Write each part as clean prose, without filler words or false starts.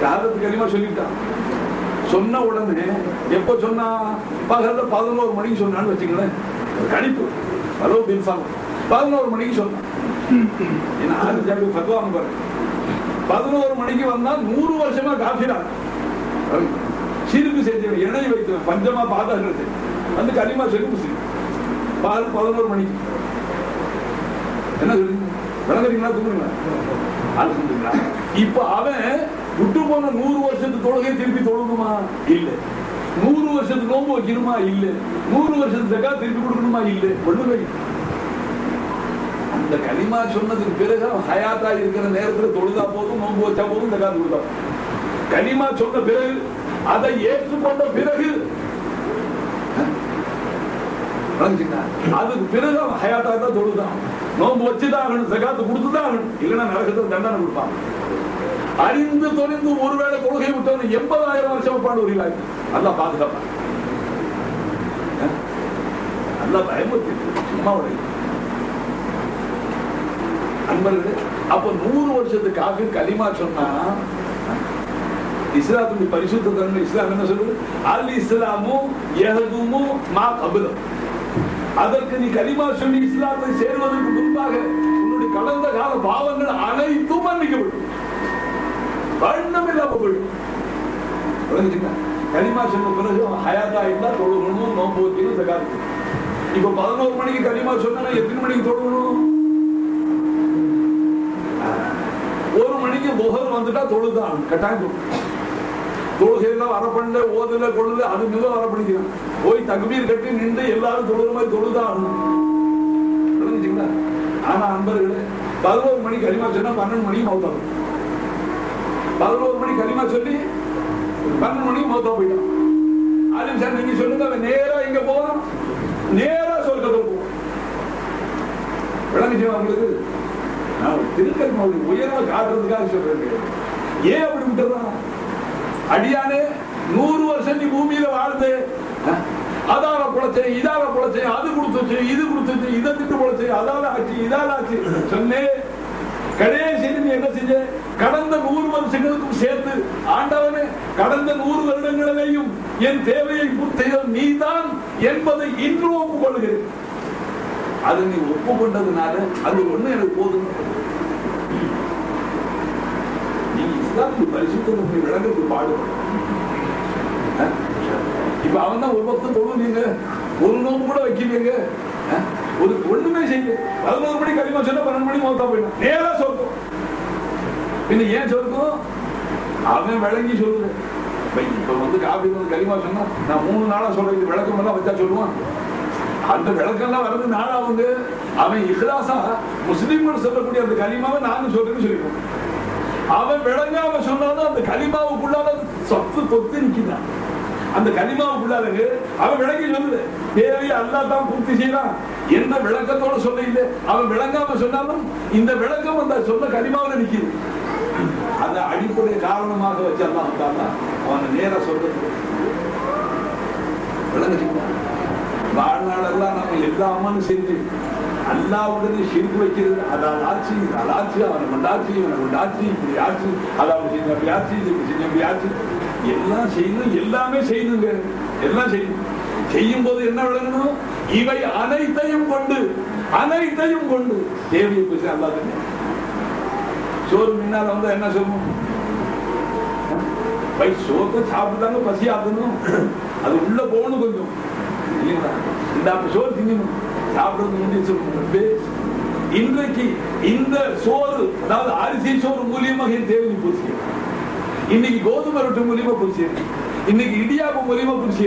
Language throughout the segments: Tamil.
ஷஹாதத் கலிமா சொல்லிட்டான். சொன்ன உடனே எப்ப சொன்னா? பகல்ல 11 மணிக்கு சொன்னான்னு வச்சுங்களேன், கணிப்பு ஹலோ பின்சாங் 11 மணிக்கு சொன்னான். ஏன்னா பகவான் பாரு 11 மணிக்கு வந்தா 100 வருஷமா காஃபிரா சிறுக்கு செஞ்சவன், எண்ணெய் வைத்தவன், பஞ்சமா பாதகர்கள் வந்து கலிமா சொல்லி முஸ்லீம். பகல் 11 மணிக்கு என்ன சொல்லி விளங்குறீங்களா? தூங்குறீங்களா? இப்ப அவன் விட்டு போன 100 வருஷத்து தொழுகை திருப்பி தொழுணுமா? இல்ல. 100 வருஷத்துக்கு நோம்பு வைக்கணுமா? இல்ல. 100 வருஷத்துக்கு ஜகாத் திருப்பி கொடுக்கணுமா? இல்ல. ஒண்ணுமே. அந்த கலிமா சொன்னதுக்கு பிறகு ஹயாத்தா இருக்கிற நேரத்தில் தொழுதா போதும், நோம்பு வச்சா போதும், ஜகாத் கொடுத்தா. கலிமா சொன்ன பிறகு, அதை ஏற்றுக்கொண்ட பிறகு, அதுக்கு பிறகு ஹயாத்தா தான் தொழுதான், நோம்பு வச்சுதான் ஆகணும், ஜகாத்து கொடுத்துதான் ஆகணும், இல்லைன்னா நரகத்துக்கு தண்டனை கொடுப்பான். அறிந்து தொலைந்து ஒருவேளை தொழுகை விட்டவன் 80,000 வருஷம் பாடுவீங்களா? நல்லா பாதுகாப்பான், நல்லா பயமுறுத்தி சும்மா உடைய அன்பர்களே. அப்ப 100 வருஷத்துக்காக கலிமா சொன்னா இஸ்லாத்துடைய பரிசுத்த இஸ்லாம் என்ன சொல்லுது? அல் இஸ்லாமு யஹதுமு மா கபலம். அதற்கு நீ கலிமா சொல்லி இஸ்லாத்தை சேர்வதற்கு முன்பாக உன்னுடைய கடந்த கால பாவங்கள் அனைத்தும் மன்னிக்கப்படும், வண்ணம் இல்லாம போயிடும். கலிமா சொன்ன பிறகு ஹயாத்தா இருந்தா தொழுகணும், நோம்பு வைக்கணும், ஜகாத். இப்ப 11 மணிக்கு கலிமா சொன்னா எத்தனை மணிக்கு தொழுகணும்? 1 மணிக்கு புகர் வந்துட்டா தொழுதான் கட்டாயம். தொழுகையெல்லாம் வரப்பண்ண ஓதுல கொள்ளுல அது மிக வரப்பணிக்கிறான். போய் தக்பீர் கட்டி நின்று எல்லாரும் தொழுகிற மாதிரி தொழுதான். ஆனா அன்பர்களே 11 மணிக்கு கலிமா சொன்னா 12 மணிக்கு மௌத்தாகும். 11 மணிக்கு கலிமா சொல்லி 12 மணிக்கு மௌத்தா போயிட்டான். ஆலிம் சார் நீங்க சொல்லுங்க, அவன் நேரா இங்க போவான், நேரா சொர்க்கத்துக்கு போவான். விளங்குச்சு அவங்களுக்கு? நான் திருக்கல் மௌலி உயர்வை காட்டுறதுக்காக சொல்றேன். ஏன் அப்படி விட்டுறான்? அடியானே 100 வருஷம் நீ பூமியில வாழ்ந்து அதால பொழைச்சேன், இதால பொழைச்சேன், அது கொடுத்துச்சு, இது கொடுத்துச்சு, இதை திட்டு பொழைச்சேன், அதால ஆச்சு, இதால ஆச்சு சொன்னேன். கடைசி நீ என்ன செஞ்ச? கடந்த 100 வருஷங்களுக்கும் சேர்த்து ஆண்டவனே கடந்த 100 வருடங்களிலேயும் என் தேவையை பூர்த்தி நீதான் என்பதை இன்று ஒப்புக்கொள்கிறேன். அது நீ ஒப்புக்கொண்டதுனால அது ஒண்ணு எனக்கு போதும். பரிசுத்தத்தை விளங்குறது பாடுபடும். இப்ப அவன் தான் ஒரு பக்கம் தொழுவீங்க, ஒரு நோம்பு கூட வைக்கிறீங்க, ஒரு ஒண்ணுமே செய்ய 11 மணி கலிமா சொன்னா 12 மணி மௌத்தா போயிடும், நேரா சொர்க்கம். பின்ன ஏன் சொர்க்கம்? அவன் விளங்கி சொல்லுது. இப்ப வந்து காபி கலிமா சொன்னா நான் 3 நாளா சொல்றேன், விளக்கம் எல்லாம் வச்சா சொல்லுவான். அந்த விளக்கெல்லாம் வர்றது நாளாவது அவன் இஹ்லாஸா முஸ்லீம்கள் சொல்லக்கூடிய அந்த கலிமாவை நானும் சொல்றேன்னு சொல்லிடுவோம். அவன் விளங்காம சொன்னாலும் அந்த கலிமாவுக்குள்ளால சொத்து தொத்து நிக்கிறான். அந்த கலிமாவுக்குள்ளால அவன் விளங்கி சொல்லுது, தேவையை அல்லாஹ் தான் பூர்த்தி செய்யறான் எந்த விளக்கத்தோட சொல்ல இல்லை. அவன் விளங்காம சொன்னாலும் இந்த விளக்கம் அந்த சொன்ன கலிமாவில நிக்குது. அந்த அடிப்படை காரணமாக வச்சு அல்லாஹ் அவன் நேரா சொல்றது விளங்குச்சுங்களா? வாழ்நாளெல்லாம் நம்ம எல்லா அம்மனும் செஞ்சு அல்லாவுடனே ஷிர்க் வைக்கிறது, அதான் ஆட்சி, அதாட்சி, அவனை கொண்டாட்சி, இவனை கொண்டாட்சி, இப்படி ஆட்சி, அதாவது செஞ்ச அப்படி ஆட்சி, இப்படி செஞ்ச அப்படி ஆட்சி, எல்லாம் செய்யணும், எல்லாமே செய்யணுங்க, எல்லாம் செய்யணும். செய்யும் போது என்ன விளங்கணும்? இவை அனைத்தையும் கொண்டு தேவையை பேச அல்லாத சோறு முன்னால் வந்து என்ன சொல்லணும்? சோத்தை சாப்பிட்டாங்க, பசி ஆகணும், அது உள்ள போகணும் கொஞ்சம் இல்லைங்களா? இந்த சோறு திங்கணும், சாப்பிடுறது முடிஞ்சு சொல்லணும். இன்றைக்கு இந்த சோறு, அதாவது அரிசி சோறு மூலியமாக என் தேவை பூச்சி, இன்னைக்கு கோதுமை ரொட்டி மூலியமா பூச்சி, இன்னைக்கு இடியாப்பு மூலியமா பூச்சி.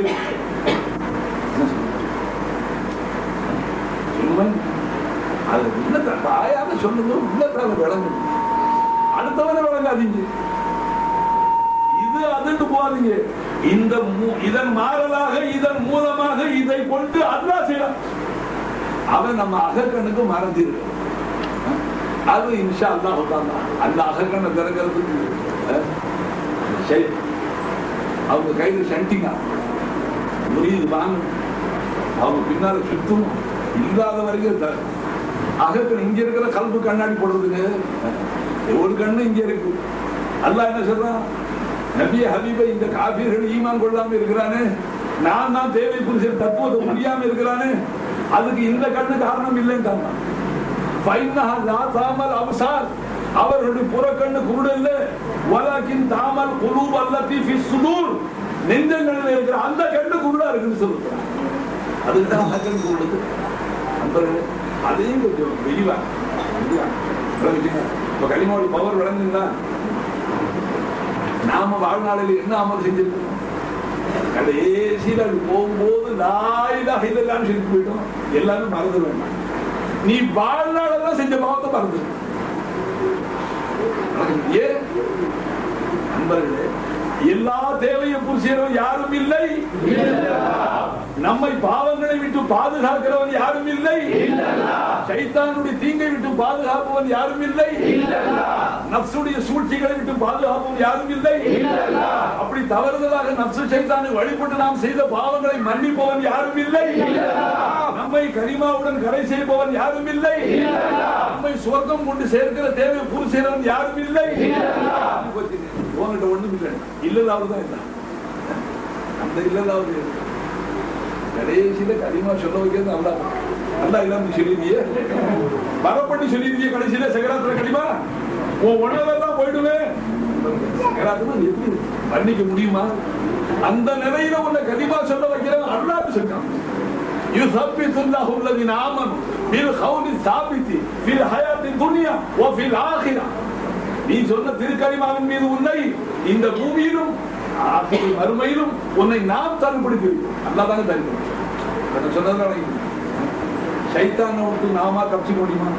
அது உள்ளத்தை தாயாக சொல்லுங்க, உள்ளத்தால விளங்குது, அடுத்தவரை விளங்காதீங்க, இது அதுன்னு போகாதீங்க. இதன் மாறலாக இதன் மூலமாக இதை கொண்டு அல்லாஹ் செய்யலாம். அவன் நம்ம அகக்கண்ணுக்கு மறந்திருக்கு. அது இன்ஷா அல்லாஹ் அந்த அகக்கண்ணை திறக்கிறதுக்கு அவங்க கையில சண்டிங்க முறியுது வாங்க, அவங்க பின்னால சுத்தம் இல்லாத வரைக்கும் அகக்கண் இங்க இருக்கிற கல்பு கண்ணாடி போடுறதுக்கு ஒரு கண்ணு இங்க இருக்கு. அல்லாஹ் என்ன சொல்றான், நபி ஹபீபை இந்த காபீர்கள் ஈமான் கொள்ளாம இருக்கிறானே, நான் தான் தேவை புரிச தத்துவத்தை முடியாம இருக்கிறானே, அதுக்கு இந்த கண்ணு காரணம் இல்லைன்னு அவர்களுடைய புறக்கண்ணு குருடல்ல, வலக்கின் தாமல் குலூப் அல்லதி ஃபி சுதூர், நெஞ்சங்களில் இருக்கிற அந்த கண்ணு குருடா இருக்குன்னு சொல்லுறாங்க. அதுதான் கண்ணு குருடுது. நண்பர்களே, அதையும் கொஞ்சம் விரிவா இப்ப கலிமாவுடைய பவர் விளங்குங்களா? நாம வாழ்நாளில் என்ன அமல் செஞ்சிருக்கோம்? கடைசியில் அது போகும்போது நாயிலாக இதெல்லாம் செஞ்சு போயிட்டோம், எல்லாமே மறந்து வேண்டாம். நீ வாழ்நாளெல்லாம் செஞ்ச பாவத்தை மறந்து. ஏன் நண்பர்களே, எல்லா தேவையை பூர்த்தியவன் யாரும் இல்லை. நம்மை பாவங்களை விட்டு பாதுகாக்கிறவன் யாரும் இல்லை. சைத்தானுடைய தீங்கை விட்டு பாதுகாப்பவன் யாரும் இல்லை. நப்சுடைய சூழ்ச்சிகளை விட்டு பாதுகாப்பவன் யாரும் இல்லை. அப்படி தவறுதலாக நப்சு சைத்தானை வழிபட்டு நாம் செய்த பாவங்களை மன்னிப்பவன் யாரும் இல்லை. நம்மை கரிமாவுடன் கரை செய்பவன் யாரும் இல்லை. நம்மை சொர்க்கம் கொண்டு சேர்க்கிற தேவை பூர்த்தி செய்யறவன் யாரும் இல்லை. உங்ககிட்ட ஒண்ணும் இல்லை, இல்லதாவதுதான் இல்லை. அந்த இல்லதாவது கடைசியில கரிமா சொல்ல வைக்கிறது அல்லா. அல்லா இல்லாம சொல்லிருக்கிய பரப்பட்டு சொல்லிருக்கிய கடைசியில சகராத்துல கரிமா உன் உணவெல்லாம் போயிடுவேன். எப்படி மன்னிக்க முடியுமா? அந்த நிலையில உன்னை கரிமா சொல்ல வைக்கிறவன் அல்லாஹ் சொல்றான். யுஸப்பித்துல்லாஹு அல்லதீன ஆமனு பில் கௌலி ஸாபித்தி ஃபில் ஹயாத்தி துன்யா வ ஃபில் ஆখিরাহ. நீ சொன்ன திருக்கரிமாவின் மீது உன்னை இந்த பூமியிலும் மறுமையிலும் உன்னை நாம் தருப்படுத்தி அல்லாஹ் தாங்க தருகிறோம். சொன்னதுனால சைத்தானை விட்டு நாம தப்பிச்சுக்க முடியுமா?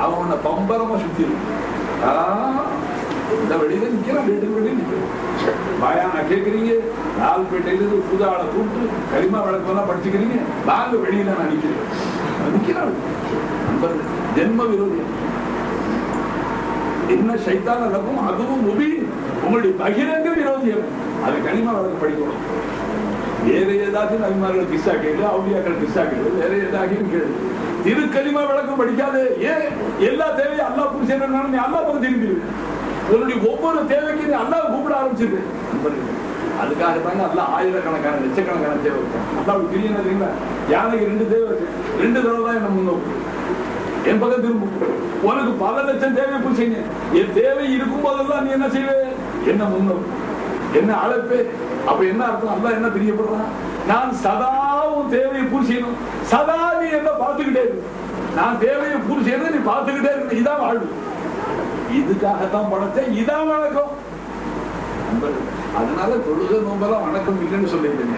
அவன் உன்னை பம்பரமா சுத்தி இந்த வெளியில நிக்கிறான், வீட்டுக்கு வெளியே நிற்கிறான். பாயானா கேட்கறீங்க, நால்பேட்டையிலிருந்து புதாளை கூப்பிட்டு கரிமா வழக்கெல்லாம் படிச்சுக்கிறீங்க, வாங்க வெளியில நான் நிக்கிறான். ஜென்ம விரோதி என்ன சைத்தான லக்கும் அதுவும் முபீன், உங்களுடைய பகிரங்க விரோதியம். அது கனிமா வழக்கு படிக்கணும். வேற ஏதாச்சும் நபிமார்கள் கிஸ்ஸா கேளு, அவுலியாக்கள் கிஸ்ஸா கேளு, வேற ஏதாச்சும் கேளு. திருக்கலிமா விளக்கம் படிக்காது. ஏன்? எல்லா தேவையும் அல்லாஹ் பூர்த்தி செய்யணும். நீ அல்லாஹ் பக்கம் திரும்பிடு. உன்னுடைய ஒவ்வொரு தேவைக்கு நீ அல்லாஹ் கூப்பிட ஆரம்பிச்சிரு. அதுக்காக தாங்க அல்லாஹ் ஆயிரக்கணக்கான லட்சக்கணக்கான தேவை அல்லாஹ் பிரியணும் இல்லைங்களா? யானைக்கு 2 தேவை இருக்கு, 2 தடவை தான் என்ன முன்னோக்கு என் பக்கம் திரும்பும். உனக்கு பல லட்சம் தேவை பூச்சிங்க. என் தேவை இருக்கும் போதெல்லாம் நீ என்ன செய்வே? என்ன முன்னோக்கு, என்ன அழைப்பே. அப்ப என்ன அர்த்தம்? அல்லாஹ் என்ன தெரியப்படுறான்? நான் சதா உன் தேவையை பூர்த்தி செய்யணும். சதா நீ என்ன பார்த்துக்கிட்டே இருக்கு. நான் தேவையை பூர்த்தி செய்யணும், நீ பார்த்துக்கிட்டே இருக்கு. இதான் வாழ்வு. இதுக்காகத்தான் பணத்தை, இதான் வணக்கம். அதனால தொழுகை நோம்பெல்லாம் வணக்கம் இல்லைன்னு சொல்லிருக்கீங்க.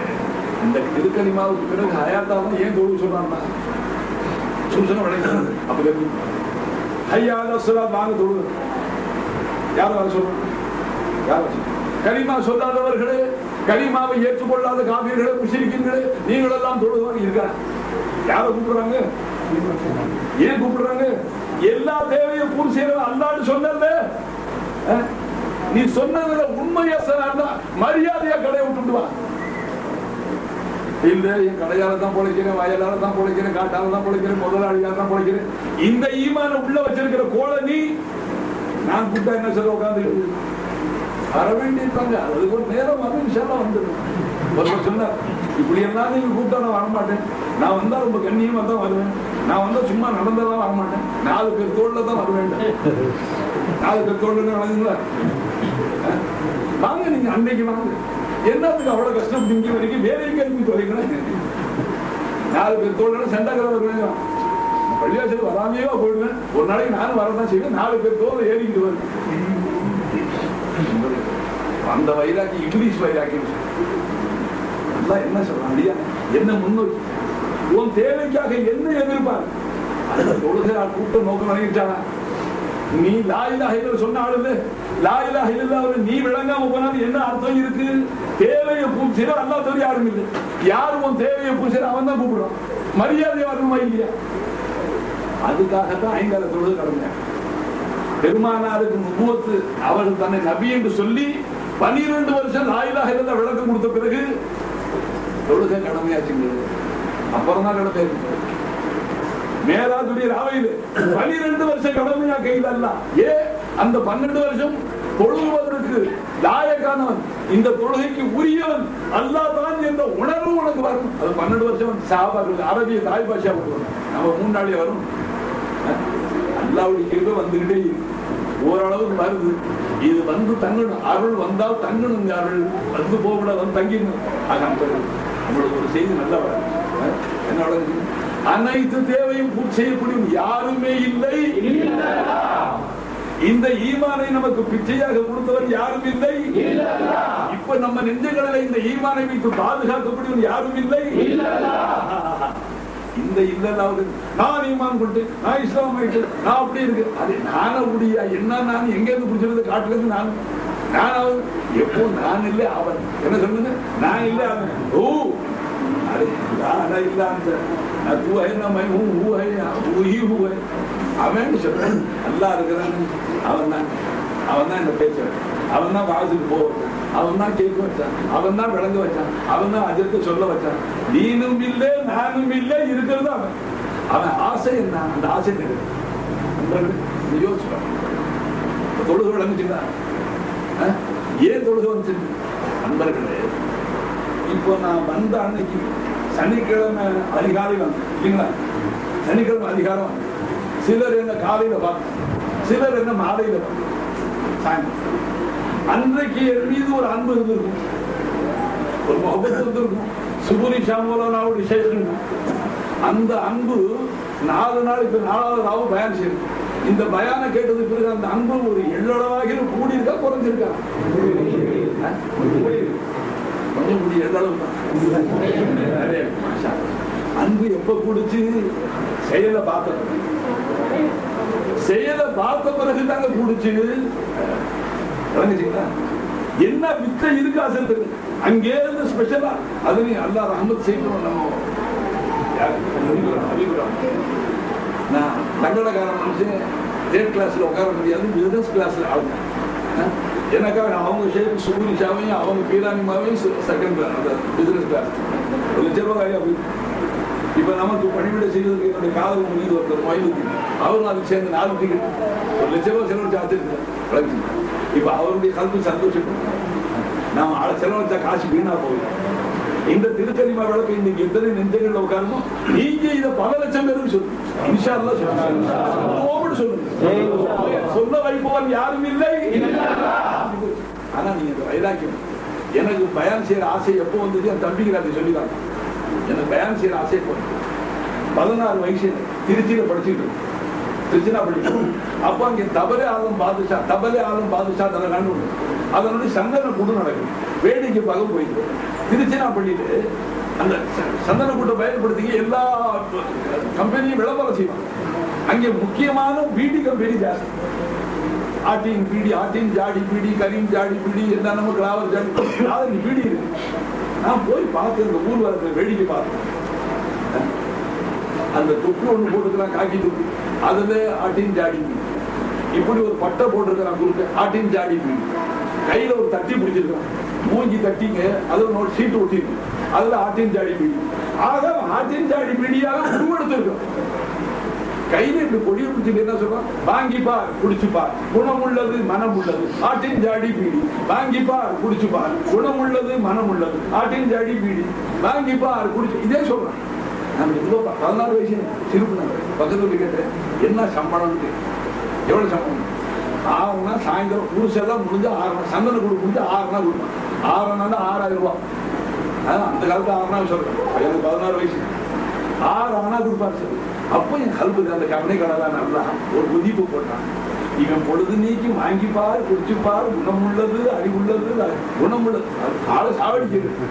இந்த திருக்கலிமாவுக்கு பிறகு ஹயாத்தாவும் ஏன் தொழுகை சொல்றான்னா சூசனை வளைக்கிறது. அப்ப ஹய்யால ஸலாத் வாங்க தொழுகை யார் வர சொல்றாங்க? யார் கலிமா சொல்லாதவர்களே, கலிமாவை ஏற்றுக்கொள்ளாத காபிர்களே, முஷ்ரிக்கீன்களே, நீங்கள் எல்லாம் தொழுவாங்க இருக்காங்க. யாரை கூப்பிடுறாங்க? ஏன் கூப்பிடுறாங்க? எல்லா தேவையும் பூர்த்தி செய்யறது அல்லாஹ்னு சொன்னல. நீ சொன்னதுல உண்மையா மரியாதையா கடையை விட்டுட்டு வா. இல்ல என் கடையால தான் பொழைக்கிறேன், வயலால தான் பொழைக்கிறேன், காட்டால தான் பொழைக்கிறேன், முதலாளியால தான் பொழைக்கிறேன். இந்த ஈமான உள்ள வச்சிருக்கிற கோலை நீ நான் கூட்டா என்ன சொல்ல உட்காந்து வர வேண்டியிருப்பாங்க. அதுக்கு ஒரு நேரம் வந்து இன்ஷால்லாம் வந்துடும். ஒருவர் சொன்னார், இப்படி எல்லாம் நீங்க கூப்பிட்டா நான் வரமாட்டேன். நான் வந்தா ரொம்ப கண்ணியமா தான் வருவேன். நான் வந்தா சும்மா நடந்தெல்லாம் வரமாட்டேன். 4 பேர் தோல்ல தான் வருவேன். 4 பேர் தோல்ல வழங்குங்களா? வாங்க, நீங்க அன்னைக்கு வாங்க. என்னத்துக்கு அவ்வளவு கஷ்டம்? இங்க வரைக்கும் வேற எங்க இருந்து தொலைக்கணும். 4 பேர் தோல்ல செண்டாக்கிற வருவேன். பள்ளியாசல் வராமையோ போயிடுவேன். ஒரு நாளைக்கு நானும் வரதான் செய்வேன். 4 பேர் தோல்ல ஏறிக்கிட்டு வருவேன். அந்த வைராக்கி இங்கிலீஷ் வைராக்கி என்ன சொல்றான்? என்ன முன்னோக்கி உன் தேவைக்காக என்ன எதிர்பார்? அந்த தொழுகை கூட்டம் நோக்கம் நினைச்சானா? நீ லா இலாஹ இல்லல்லாஹ் சொன்ன ஆளு, லா இலாஹ இல்லல்லாஹ் நீ விளங்காம போனாலும் என்ன அர்த்தம் இருக்கு? தேவையை பூர்த்தி செய்ய அல்லாஹ் தவிர யாரும் இல்லை. யாரு உன் தேவையை பூர்த்தி செய்ய அவன் தான் கூப்பிடுறான். மரியாதை வரணுமா இல்லையா? அதுக்காகத்தான் 5 கால தொழுகை கடமை. பெருமானாருக்கு நுபுவத்து, அவர்கள் தன்னை நபி என்று சொல்லி 12 வருஷம் லா இலாஹ இல்லல்லாஹ் விளக்கம் கொடுத்த பிறகு தொழுகை கடமையாச்சுங்க. அப்புறம் தான் கடமை இருக்கு. மேலாதுடைய ராவையில் 12 வருஷம் கடமையா கையில் அல்ல. அந்த 12 வருஷம் தொழுவதற்கு லாயக்கானவன், இந்த தொழுகைக்கு உரியவன் அல்லாஹ் தான் என்ற உணர்வு உனக்கு வரும். அது 12 வருஷம் சஹாபாக்கள் அரபிய தாய் பாஷா வரும். நம்ம 3 நாளே வரும். அல்லாஹ்வுடைய கிருபை வந்துகிட்டே இருக்கு. ஓரளவுக்கு வருது. இது வந்து தங்கணும். அருள் வந்தால் தங்கணுங்க. அருள் வந்து போகக்கூடாது, வந்து தங்கிடணும். நம்மளுக்கு ஒரு செய்தி நல்லா வரும். என்னோட அனைத்து தேவையும் பூர்த்தி செய்யக்கூடிய யாருமே இல்லை. இந்த ஈமானை நமக்கு பிச்சையாக கொடுத்தவர் யாரும் இல்லை. இப்ப நம்ம நெஞ்சங்களில் இந்த ஈமானை வைத்து பாதுகாக்கக்கூடிய யாரும் இல்லை. இந்த இல்லல்லாவது நான் ஈமான் கொண்டு நான் இஸ்லாம் ஆயிட்டு நான் அப்படி இருக்கு. அது நான முடியா என்ன? நான் எங்க இருந்து பிடிச்சிருந்து காட்டுறது? நான் எப்போ நான் இல்லை அவன். என்ன சொல்லுங்க? நான் இல்லை அவன். ஓ अरे तू है ना मैं हूँ, वो है वो ही हूँ है. அவன் சொல்றான் அல்லா இருக்கிறான்னு. அவன் தான் இந்த பேச்சு, அவன் தான் வாசுக்கு போக வச்சான், அவன் தான் கேட்க வச்சான், அவன் தான் விளங்க வச்சான், அவன் தான் அஜர்த்த சொல்ல வச்சான். நீனும் இல்லை நானும் இல்லை, இருக்கிறது அவன். அவன் ஆசை என்ன? அந்த ஆசை யோசிப்பான். தொழுகை விளங்குச்சுங்களா? ஏன் தொழுகை வந்துச்சு நண்பர்களே? இப்போ நான் வந்த அன்னைக்கு சனிக்கிழமை அதிகாலை வந்து இல்லைங்களா? சனிக்கிழமை அதிகாரம் சிலர் என்ன காலையில பார்த்து, சிலர் என்ன மாலையில பார்த்து சாயந்தரம். அன்றைக்கு என் மீது ஒரு அன்பு இருந்திருக்கும், ஒரு முகப்பத்து இருந்திருக்கும். சுபுரி ஷாமோலாவுடைய விஷயம் அந்த அன்பு 4 நாள் இப்ப 4வது நாள் பயன் செய்யும். இந்த பயான கேட்டது பிறகு அந்த அன்பு ஒரு எள்ளளவாக கூடி இருக்கா குறைஞ்சிருக்கா? கொஞ்சம் கூடி எள்ளளவு தான். அன்பு எப்ப கூடுச்சு? செயலை பார்த்த பிறகு தாங்க கூடுச்சு. என்ன வித்த இருக்கு அசல் அங்கே இருந்து ஸ்பெஷலா அது நீ அல்லா ரஹ்மத் செய்யணும். நம்ம நான் தங்கடக்கார மனுஷன் தேர்ட் கிளாஸ்ல உட்கார முடியாது, பிசினஸ் கிளாஸ்ல ஆகுங்க. எனக்காக அவங்க ஷேப் சுகுனிஷாவையும் அவங்க பீரானிமாவையும் செகண்ட் பிசினஸ் கிளாஸ் ஒரு லட்சம் ரூபாய். இப்ப நமக்கு பணிவிட செய்வதற்கு என்னுடைய காதல் முடிவு ஒருத்தர் மொயிலுக்கு அவரும் அதுக்கு சேர்ந்து 4 டிக்கெட் 1 லட்சம் ரூபாய் செலவழிச்சு ஆச்சிருக்கேன். இப்ப அவருடைய கல்வி சந்தோஷம். நாம் செலவழிச்சா காசு வீணா போகுது. இந்த திருக்கலிமா விளக்கு இன்னைக்கு எத்தனை நெஞ்சங்கள்ல உட்காரணும். நீங்க இதை பல லட்சம் பேருக்கு சொல்லுங்க. இன்ஷா அல்லாஹ் சொல்லுங்க. சொல்ல வைப்பவன் யாரும் இல்லை. ஆனா நீங்க இந்த வைராக்கியம், எனக்கு பயான் செய்யற ஆசை எப்போ வந்தது? என் தம்பிக்கு சொல்லிதாங்க. எனக்கு பயான் செய்யற ஆசை போது 16 வயசு திருச்சியில படிச்சுட்டு திருச்சினா படிக்கணும். அப்போ அங்கே தபலே ஆலம் பாதுஷா தலை கண்டு அதனுடைய சந்தன கூட்டம் நடக்கும். வேடிக்கை பார்க்க போயிட்டு திருச்சினாப்பள்ளியில அந்த சந்தன கூட்டம் பயன்படுத்தி எல்லா கம்பெனியும் விளம்பரம் செய்வாங்க. அங்கே முக்கியமான பீடி கம்பெனி ஜாஸ்தி. ஆட்டின் பீடி, ஆட்டின் ஜாடி பீடி, கரீம் ஜாடி பீடி, என்ன நம்ம கிளாவர் ஜாடி பீடி இருக்கு. நான் போய் பார்த்து இந்த ஊர் வரத்துல வேடிக்கை பார்த்தேன். அந்த தொப்பு ஒண்ணு போட்டுக்கிறான், காக்கி தொப்பு, அதுல ஆட்டின் ஜாடி பீடி. இப்படி ஒரு பட்டை போட்டிருக்கிறான் குறுக்க, ஆட்டின் ஜாடி பீடி. கையில ஒரு தட்டி பிடிச்சிருக்கான், மூஞ்சி தட்டிங்க, அதுல ஒரு சீட்டு ஒட்டிருக்கு, அதுல ஆட்டின் ஜாடி பீடி. ஆக ஆட்டின் ஜாடி பீடியாக உருவெடுத்திருக்கோம். கையில இப்படி கொடியை பிடிச்சிட்டு என்ன சொல்றான்? வாங்கிப்பார் குடிச்சுப்பார், குணம் உள்ளது மனம் உள்ளது, ஆட்டின் ஜாடி பீடி. வாங்கிப்பார் குடிச்சுப்பார், குணம் உள்ளது மனம் உள்ளது, ஆட்டின் ஜாடி பீடி. வாங்கிப்பார் குடிச்சு, இதே சொல்றான். நம்ம இவ்வளோ 14 வயசு சிறுப்பு பக்கத்துல கேட்டேன், என்ன சம்பளம்? எவ்வளவு சம்பளம்? 6 சாயந்தரம் குடிச்செல்லாம் முடிஞ்சு 6 சந்தன குடி முடிஞ்சு 6 கொடுப்பான். 6 6000 ரூபாய். அந்த காலத்துல 6 சொல்றேன். எனக்கு 14 வயசு 6 கொடுப்பாரு சார். அப்போ என் கல்புக்கு அந்த கவனை கடலாம் நல்லா ஒரு குதிப்பு போட்டான். இவன் பொழுது நீக்கி வாங்கிப்பார் குடிச்சுப்பார், குணமுள்ளது அறிவுள்ளது, குணமுள்ளது. ஆளை சாவடிக்கிறது.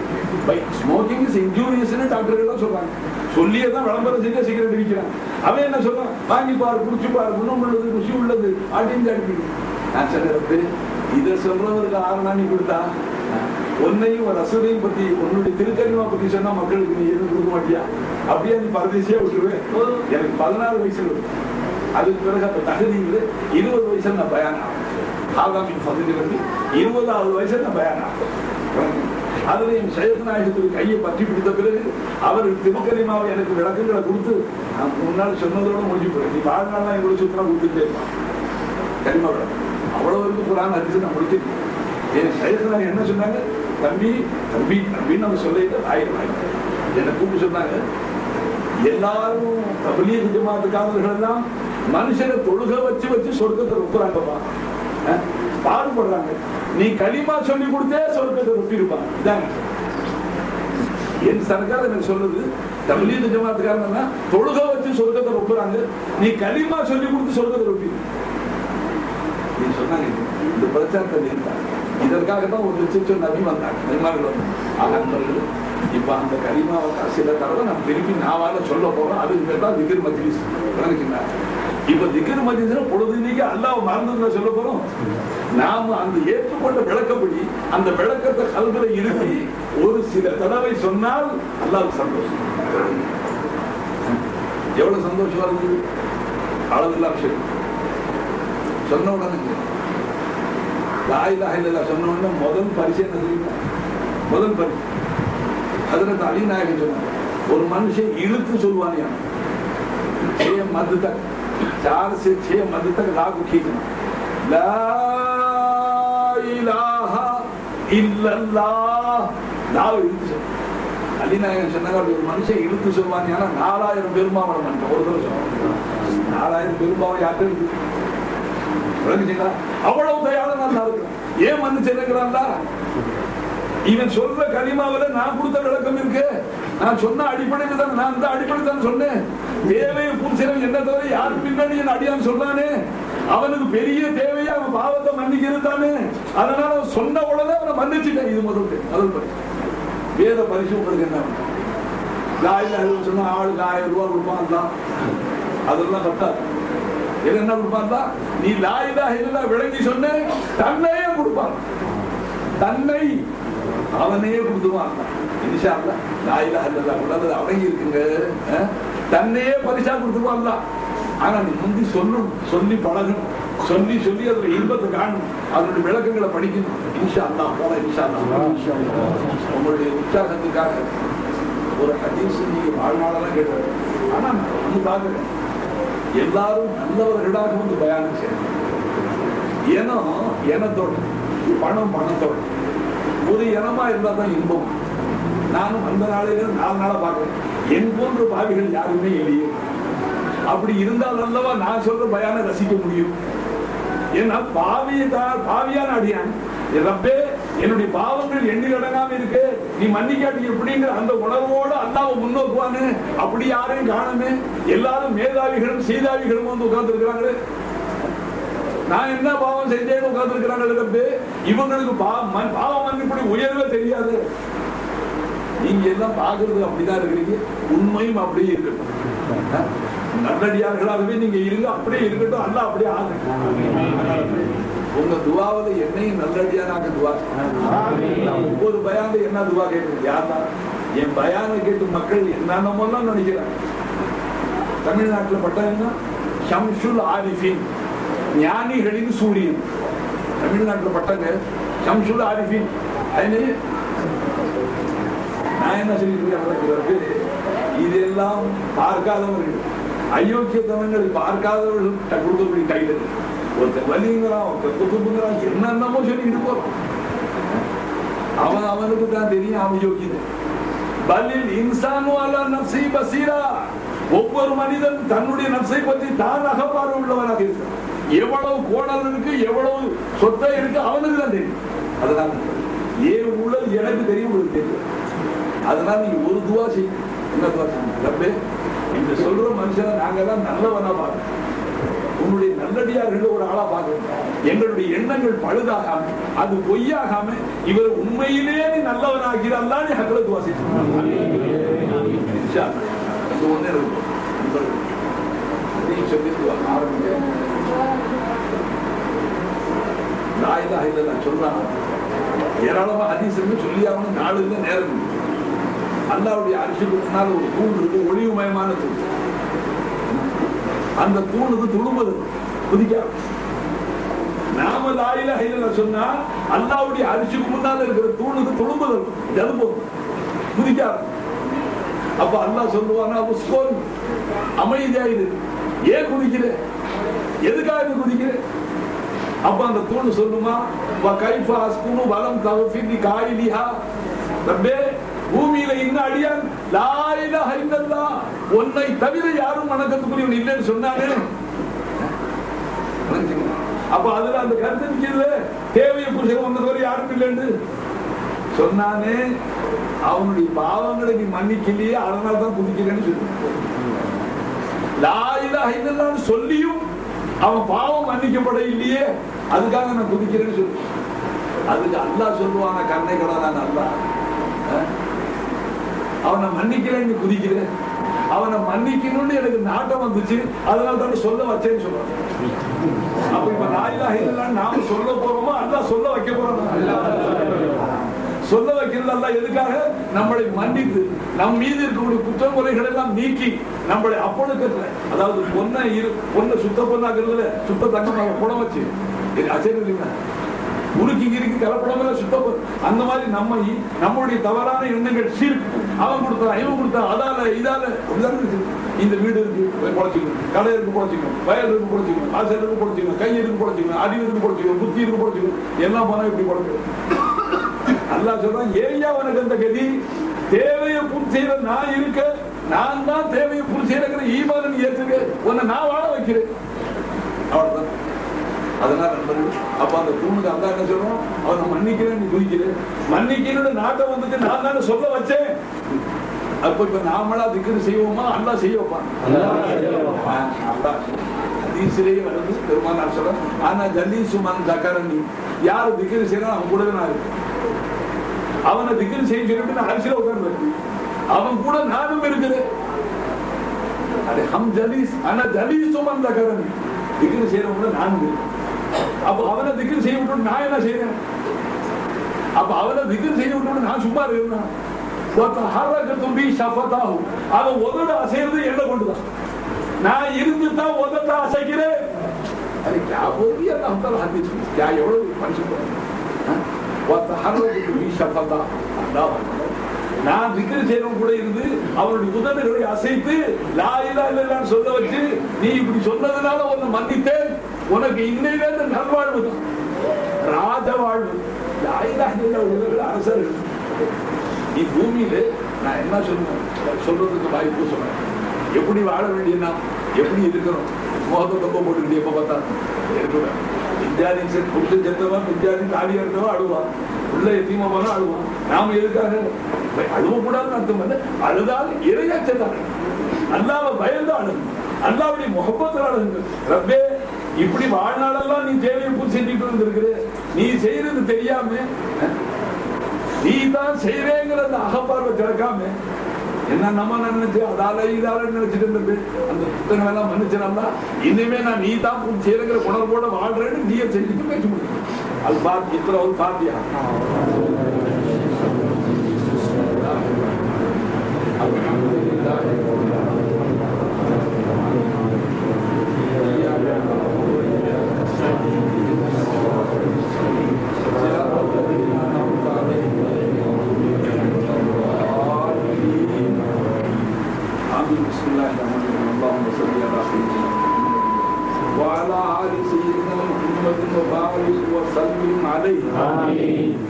ஸ்மோக்கிங் இஸ் இன்ஜூரியஸ்னு டாக்டர்கள் சொல்றாங்க. சொல்லியே தான் விளம்பரம் செஞ்சா சிகரெட் விற்கிறான். அவன் என்ன சொல்றான்? வாங்கிப்பார் குடிச்சுப்பார், குணம் உள்ளது, ருசி உள்ளது, அப்படின்னு அடிப்பீங்க. நான் சொல்றது இதை சொல்றவருக்கு 6 நீ கொடுத்தா உன்னையும் ஒரு ரசூலையும் பத்தி உன்னுடைய திருக்கரிமா பத்தி சொன்னா மக்களுக்கு நீ எதுவும் கொடுக்க மாட்டியா? அப்படியே நீ பரதேசியா விட்டுருவேன். எனக்கு 14 வயசுல அதுக்கு பிறகு அப்ப தகுதியில் 20 வயசுல நான் பயானா ஆகாமி பகுதி வந்து 20வது வயசுல நான் பயானா. அதுல என் ஷேக்நாயகத்துக்கு கையை பற்றி பிடித்த பிறகு அவர் திருக்கலிமாவை எனக்கு விளக்கங்களை கொடுத்து நான் முன்னாள் சொன்னதோட முடிஞ்சு போறேன். நீ வாழ்நாள் எங்களுக்கு சுத்தமா கொடுத்துட்டே இருப்பான் கலிமா விளக்கம். அவ்வளவு இருக்கு குரான் ஹதீஸ் நான் முடிச்சிருக்கேன். என் ஷேக்நாயகம் என்ன சொன்னாங்க, தம்பி தம்பி தம்பின்னு நம்ம சொல்லிட்டு என்னை கூப்பிட்டு சொன்னாங்க, எல்லாரும் தபலீக் ஜமாத்துக்காரர்கள் எல்லாம் மனுஷனை தொழுக வச்சு வச்சு சொர்க்கத்தை ரொப்புறாங்கப்பா, பாடுபடுறாங்க. நீ களிமா சொல்லி கொடுத்தே சொர்க்கத்தை ரொப்பிருப்பான். இதாங்க என் சர்க்கார் எனக்கு சொல்லுது. தபலீக் ஜமாத்துக்காரங்க தொழுக வச்சு சொர்க்கத்தை ரொப்புறாங்க, நீ களிமா சொல்லி கொடுத்து சொர்க்கத்தை ரொப்பி. நீ சொன்னாங்க இந்த பிரச்சாரத்தை நிறுத்தாங்க. இதற்காகத்தான் ஒரு லட்சம் நபி வந்தாங்க, நபிமார்கள் வந்தாங்க. இப்ப அந்த கலிமாவை சில தடவை நம்ம திருப்பி நாவால சொல்ல போறோம். அதுக்கு பேர் தான் திக்ர் மஜ்லிஸ். இப்ப திக்ர் மஜ்லிஸ் பொழுதுனைக்கு அல்லாஹ் மறந்து சொல்ல போறோம். நாம அந்த ஏற்றுக்கொண்ட விளக்கப்படி அந்த விளக்கத்தை கல்வில இருத்தி ஒரு சில தடவை சொன்னால் அல்லாஹ் சந்தோஷம். எவ்வளவு சந்தோஷமா இருந்தது, அளவில்லா விஷயம். சொன்ன உடனே லா இலாஹ இல்லல்லாஹ் சொன்ன உடனே முதல் பரிசு என்ன தெரியுமா? முதல் பரிசு ஹஜ்ரத் அலி நாயகம் சொன்னாங்க, ஒரு மனுஷன் இழுத்து சொல்வானே 6 मद तक 4 से 6 मद तक लागू खींचना, ला इलाहा इल्लल्लाह लाव இழுத்து சொல். அலி நாயகம் சொன்னாங்க, ஒரு மனுஷன் இழுத்து சொல்வானே 4000 பெரும்பாவனம் பண்ண ஒரு தடவை சொல்லுவாங்க. 4000 பெரும்பாவம் யார்கிட்ட இருக்கு? அவ்வளவு தயாரா நல்லா இருக்கிறான். ஏன் மன்னிச்சு இருக்கிறான்டா? இவன் சொல்ற கலிமாவில நான் கொடுத்த விளக்கம் இருக்கு. நான் சொன்ன அடிப்படையில் தான், நான் அந்த அடிப்படையில் தான் சொன்னேன். தேவையை பூர்த்தியம் என்ன தவிர யார் பின்னாடி என் அடியான் சொன்னானே, அவனுக்கு பெரிய தேவையா அவன் பாவத்தை மன்னிக்கிறது தானே. அதனால சொன்ன உடனே அவனை மன்னிச்சுட்டேன். இது முதல் பரிசு. வேற பரிசு உங்களுக்கு என்ன? லாயில சொன்னா ஆளுக்கு 1000 ரூபாய் கொடுப்பான் தான், அதெல்லாம் கட்டாது. என்ன கொடுப்பான்? நீ லாயிலா இல்ல விளங்கி சொன்ன தன்னையே கொடுப்பான். தன்னை அவனையே கொடுத்துருவான். இன்ஷா அல்லாஹ் லாயிலா இல்லல்லாஹ் உள்ளது அடங்கி இருக்குங்க. தன்னையே பரிசா கொடுத்துருவான். ஆனா நீ முந்தி சொல்லணும், சொல்லி பழகணும், சொல்லி சொல்லி அதுல இன்பத்தை காணணும், அதனுடைய விளக்கங்களை படிக்கணும். இன்ஷா அல்லாஹ் போல இன்ஷா அல்லாஹ். உங்களுடைய உற்சாகத்துக்காக ஒரு ஹதீஸ் நீங்க வாழ்நாளெல்லாம் கேட்டாரு. ஆனா நான் வந்து பாக்குறேன், எல்லாரும் நல்லவர்களாக வந்து பயானம் செய்யணும். எனத்தோட பணம் பணத்தோட ஒரு இனமா இருந்தா தான் இன்பம். நானும் அந்த நாளையில 4 நாளா பாக்குறேன், என் போன்ற பாவிகள் யாருமே இல்லையே. அப்படி இருந்தால் அல்லவா நான் சொல்ற பயான ரசிக்க முடியும். ஏன்னா பாவியான அடியான், ரப்பே என்னுடைய பாவங்கள் எண்ணி அடங்காம இருக்கு, நீ மன்னிக்காட்டி எப்படிங்கிற அந்த உணர்வோடு அல்லாஹ்வை முன்னோக்குவானு. அப்படி யாரையும் காணுமே. எல்லாரும் மேதாவிகளும் சீதாவிகளும் வந்து உட்கார்ந்து இருக்கிறாங்களே. நான் என்ன பாவம் செஞ்சேன்னு உட்கார்ந்து இருக்கிறாங்க. இவங்களுக்கு பாவம் மன்னிப்படி உயர்வே தெரியாது. நீங்க எல்லாம் பாக்குறது அப்படிதான் இருக்கிறீங்க. உண்மையும் அப்படியே இருக்கட்டும். நல்லடியார்களாகவே நீங்க இருங்க, அப்படியே இருக்கட்டும். அல்ல அப்படியே ஆகுங்க. உங்க துவாவில என்னையும் நல்லடியானாக துவா. ஒவ்வொரு பயான்ல என்ன துவா கேட்குது? யாரா என் பயானை கேட்டு மக்கள் என்னென்னமோலாம் நினைக்கிறாங்க. தமிழ்நாட்டில் பட்டம் என்ன? ஷம்சுல் ஆரிஃபின், ஞானிகளின் சூரியன். தமிழ்நாட்டில் பட்டங்க ஷம்சுல் ஆரிஃபின். நான் என்ன சொல்லிட்டு இதெல்லாம் பார்க்காதவர்கள், அயோக்கியத்தனங்களை பார்க்காதவர்கள் கொடுக்கக்கூடிய டைட்டில். ஒருத்தர் வலிங்கிறான், ஒருத்தர் குத்துப்புங்கிறான், என்னென்னமோ சொல்லிக்கிட்டு போறான். அவனுக்கு தான் தெரியும் அவன் யோக்கியது. பல்லில் இன்சானு அலா நஃப்ஸி பஸீரா. ஒவ்வொரு மனிதன் தன்னுடைய நஃப்ஸை பற்றி தான் அகப்பார்வை உள்ளவனாக இருக்கிறான். எவ்வளவு கோணல் இருக்கு, எவ்வளவு சொத்தை இருக்கு அவனுக்கு தான் தெரியும். அதனால ஏன் ஊழல் எனக்கு தெரியும், உங்களுக்கு தெரியும். அதனால நீங்க ஒரு துவா செய்யும். என்ன துவா செய்யணும்? ரப்பே இந்த சொல்ற மனுஷனை நாங்க தான் நல்லவனா பார்க்கணும், உன்னுடைய நல்லடியார்கள் ஒரு ஆளா பார்க்கணும். எங்களுடைய எண்ணங்கள் பழுதாகாம, அது பொய்யாகாம, இவர் உண்மையிலேயே நீ நல்லவனாகிறான் நீ ஹக்ல துவா செய்யணும். ஒன்னே இருக்கும் சொல்லி ஆரம்பிக்க லா இலாஹ இல்லல்லாஹ் சொல்றான். ஏராளமா ஹதீஸ் சொல்லி ஆகணும். நாலு இல்லை நேரம். அல்லாஹ்வுடைய அரிசிக்கு முன்னால் ஒரு தூண் இருக்கு, ஒளிவுமயமான தூண். அந்த தூணுக்கு துளும்பது குதிக்காது. நாம நாம லா இலாஹ இல்லல்லாஹ் சொன்னா அல்லாஹ்வுடைய அரிசிக்கு முன்னால இருக்கிற தூணுக்கு துளும்புதல் அது போதும் குதிக்காது. அப்ப அல்லாஹ் சொல்லுவானா உஸ்கோன் அமைதியாயிரு, ஏன் குதிக்கிற, எதுக்காக குதிக்கிற? அப்ப அந்த தூணு சொல்லுமா வ கைஃப அஸ்குனு வலம் தஃபினி காயிலிஹா, ரப்பே பூமியில இன்ன அடியான் லா இலாஹ இல்லல்லாஹ் உன்னை தவிர யாரும் வணக்கத்துக்குரியவன் இல்லைன்னு சொன்னானே. அப்ப அதுல அந்த கருத்து நிக்கிறது தேவையை புரிஞ்சு வந்தவரை யாரும் இல்லைன்னு சொன்னானே. அவனுடைய பாவங்களை நீ மன்னிக்கலையே, அதனால தான் குதிக்கிறேன்னு சொல்லி லா இலாஹ இல்லல்லாஹ்னு சொல்லியும் அவன் பாவம் மன்னிக்கப்பட இல்லையே, அதுக்காக நான் குதிக்கிறேன்னு சொல்லு. அதுக்கு அல்லாஹ் சொல்லுவான கண்ணை கடனான் அல்லாஹ் அவனை மன்னிக்கிறேன்னு குதிக்கிறேன், அவனை மன்னிக்கணும்னு எனக்கு நாட்டம் வந்துச்சு, அதனால தான் சொல்ல வச்சேன்னு சொல்றான். அப்ப இப்ப லா இலாஹ இல்லல்லாஹ் நாம சொல்ல போறோமோ அல்லாஹ் சொல்ல வைக்க போறோம். சொல்ல வைக்கிறது அல்லாஹ் எதுக்காக? நம்மளை மன்னித்து நம் மீது இருக்கக்கூடிய குற்றமுறைகள் எல்லாம் நீக்கி நம்மளை அப்பொழுது, அதாவது பொண்ணை சுத்த பொண்ணாக்குறதுல சுத்த தங்கமாக புடம் வச்சு அச்சரிக்கா உருக்கி கிருக்கி கலப்படமே சுத்தம், அந்த மாதிரி நம்முடைய தவறான எண்ணங்கள் சீர் அவன் கொடுத்தான் இவன் கொடுத்தான் அதால இதால இந்த வீடு இருக்கு பொழைச்சிக்கணும், கடை இருக்கு பொழைச்சிக்கணும், வயல் இருக்கு பொழைச்சிக்கணும், ஆசல் இருக்கு பொழைச்சிக்கணும், கை இருக்கு பொழைச்சிக்கணும், அறிவு இருக்கு பொழைச்சிக்கணும், புத்தி இருக்கு பொழைச்சிக்கணும், எல்லாம் போனா இப்படி பொழைக்கணும். அல்லாஹ் சொல்றான் ஏய்யா உனக்கு அந்த கதி, தேவையை பூர்த்தி செய்யற நான் இருக்க, நான் தான் தேவையை பூர்த்தி செய்யற ஈமான் நீ ஏற்றுக்க, உன்னை நான் வாழ வைக்கிறேன். அவ்வளவுதான். அதனால நண்பர்கள் அப்ப அந்த தூணுக்கு அல்லாஹ் என்ன சொல்றோம், அவனை மன்னிக்கிறேன் நீ குதிக்கிறேன், மன்னிக்கணும்னு நாட்டம் வந்துட்டு நான் தானே சொல்ல வச்சேன். அப்ப இப்ப நாமளா திக்ர் செய்வோமா அல்லாஹ் செய்ய வைப்பான். ஹதீஸிலேயே வருது பெருமானார் சொல்றாங்க ஆனா ஜலீசு மன் தகரனி, யாரு திக்ர் செய்யறான் அவன் கூடவே நான் இருக்கேன், அவனை திக்ர் செய்ய சொல்லிட்டு நான் அரிசியில உட்கார்ந்து அவன் கூட நானும் இருக்குது. அது ஹம் ஜலீஸ் ஆனா ஜலீசு மன் தகரனி, திக்ர் செய்யறவங்க நானும் இருக்கேன். அப்ப அவனை திக்ர் செய்ய விட்டு நான் என்ன செய்யறேன்? அப்ப அவனை திக்ர் செய்ய விட்டு நான் சும்மா இருக்கேன். அவன் உதட அசைறது என்ன கொண்டுதான், நான் இருந்துதான் உதட்ட அசைக்கிறேன். அது எவ்வளவு மனுஷன் நான் திக்ர் செய்யறவன் கூட இருந்து அவருடைய உதடுகளை அசைத்து லா இலாஹ இல்லல்லாஹ் சொல்ல வச்சு நீ இப்படி சொன்னதுனால உன்னை மன்னித்தேன், உனக்கு இன்னையில நல்வாழ்வு தான் ராஜ வாழ்வு. லா இலாஹ இல்லல்லாஹ் அரசர்கள் நீ பூமியில நான் என்ன சொல்றதுக்கு வாய்ப்பு சொல்றேன், எப்படி வாழ வேண்டியனா எப்படி இருக்கிறோம், முகத்தை தொப்ப போட்டுக்கிட்டு எப்ப பார்த்தா இருக்கிறேன். வித்யாதி புருஷன் செத்தவன் வித்யாதி தாடி இருந்தவன் அழுவான், உள்ள எத்தீமா போனா அழுவான். நாம எதுக்காக அழுவ கூடாதுன்னு அர்த்தம் பண்ண, அழுதால் இறையாச்சதான் அல்லாஹ்வை பயந்து அழுது, அல்லாஹ்வுடைய முகப்பத்தில் அழுது. ரப்பே இப்படி வாழ்நாளெல்லாம் நீ தேவையை பூர்த்தி செஞ்சுட்டு இருந்திருக்கிற, நீ செய்யறது தெரியாம நீ தான் செய்யறேங்கிற அந்த அகப்பார்வை திறக்காம என்ன நம்ம நினைச்சு அதால இதால நினைச்சிட்டு இருந்தது அந்த புத்தகம் எல்லாம் மன்னிச்சிடா, இனிமே நான் நீ தான் செய்யறங்கிற உணர்வோட வாழ்றேன்னு நீ செஞ்சுட்டு பேச முடியும். அது பாத்தி இத்தனை ஒரு பாத்தியா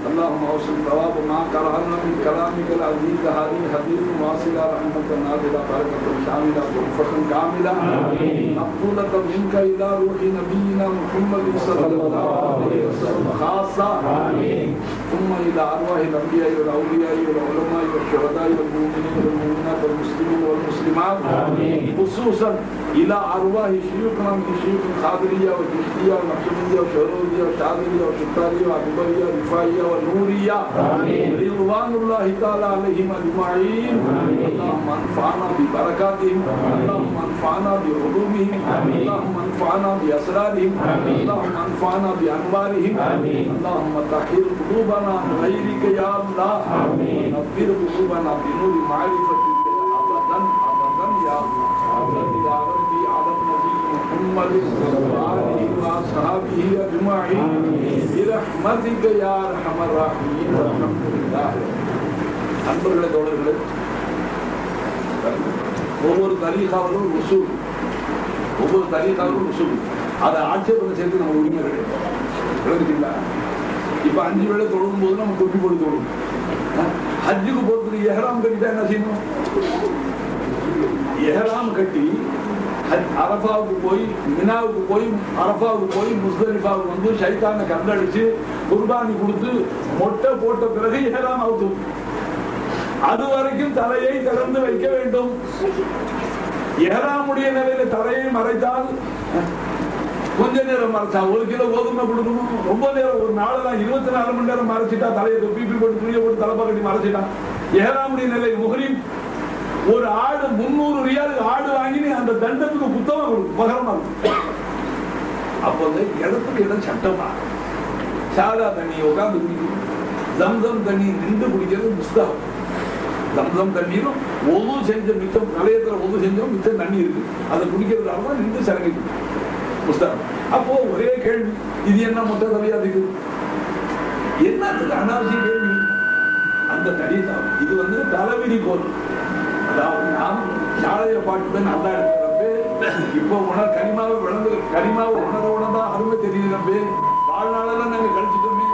اللهم اوصل ثواب ما قرانا من كلامك العزيز هذه حديث واصله رحمه نازله بركه شامله وفقا كامله مقبوله منك الى روح نبينا محمد صلى الله عليه وسلم خاصه ثم الى ارواح الانبياء والاولياء والعلماء والشهداء والمؤمنين والمؤمنات والمسلمين والمسلمات خصوصا الى ارواح شيوخنا من شيوخ القادريه والجشتيه والنقشبنديه والشهرورديه والشاذليه والشتاريه والعبوريه والرفاعيه والنوريه رضوان الله تعالى عليهم اجمعين. اللهم انفعنا ببركاتهم، اللهم انفعنا بعلومهم، اللهم انفعنا باسرارهم، اللهم انفعنا بانوارهم، اللهم طهر قلوبنا من غيرك يا الله، نبر قلوبنا بنور معرفتك ابدا ابدا يا الله. يا ربي على النبي محمد وآله وأصحابه أجمعين. அன்பர்களே தோழர்களே, ஒவ்வொரு தரீகாவிலும் உசூல், ஒவ்வொரு தரீகாவிலும் உசூல். அதை ஆட்சேபனை செய்து நம்ம உரிமை கிடையாது. இப்ப 5 வேளை தொழும் போது நம்ம தொப்பி போட்டு தொழும். ஹஜ்ஜுக்கு போறதுக்கு எஹ்ராம் கட்டிட்டா என்ன செய்யணும்? எஹ்ராம் கட்டி அரபாவுக்கு போய், மினாவுக்கு போய், அரபாவுக்கு போய், முஸ்தலிஃபாவுக்கு வந்து ஷைத்தானை கண்டடிச்சு குர்பானி கொடுத்து மொட்டை போட்ட பிறகு எஹ்ராம் ஆகும். அது வரைக்கும் தலையை திறந்து வைக்க வேண்டும். எஹ்ராமுடைய நிலையில தலையை மறைத்தால் கொஞ்ச நேரம் மறைச்சா 1 கிலோ கோதுமை கொடுக்கணும். ரொம்ப நேரம், ஒரு நாளெல்லாம் 24 மணி நேரம் மறைச்சிட்டா, தலையை தொப்பி போட்டு துணியை போட்டு தலைப்பா கட்டி மறைச்சிட்டான். எஹ்ராமுடைய நிலை முஹ்ரிம். ஒரு ஆடு 300 ரியாலுக்கு ஆடு வாங்கி அந்த தண்டத்துக்கு புத்தகம் கொடுக்கும், பகரமா இருக்கும். அப்போ இடத்துக்கு இடம் சட்டமா. சாதா தண்ணியை உட்கார்ந்து குடிக்கணும். ஜம்சம் தண்ணி நின்று குடிக்கிறது முஸ்தஹப். ஜம்சம் தண்ணீரும் ஒது செஞ்ச மிச்சம், நிலையத்துல ஒது செஞ்சோம் மிச்சம் தண்ணி இருக்கு, அதை குடிக்கிறதால நின்று சரங்கிட்டு முஸ்தஹப். அப்போ ஒரே கேள்வி, இது என்ன மொட்டை தலையாதுக்கு? என்னத்துக்கு அனாவசிய கேள்வி? அந்த தடி தான் இது தலைவிதி போல். அதாவது நாம் சாலைய பாட்டு நல்லா எடுக்கிறப்ப இப்போ கரிமாவை விளந்து, கரிமாவை உணர்தான் அருமை தெரியுது. நம்பி வாழ்நாளெல்லாம் நாங்க கழிச்சுட்டோமே.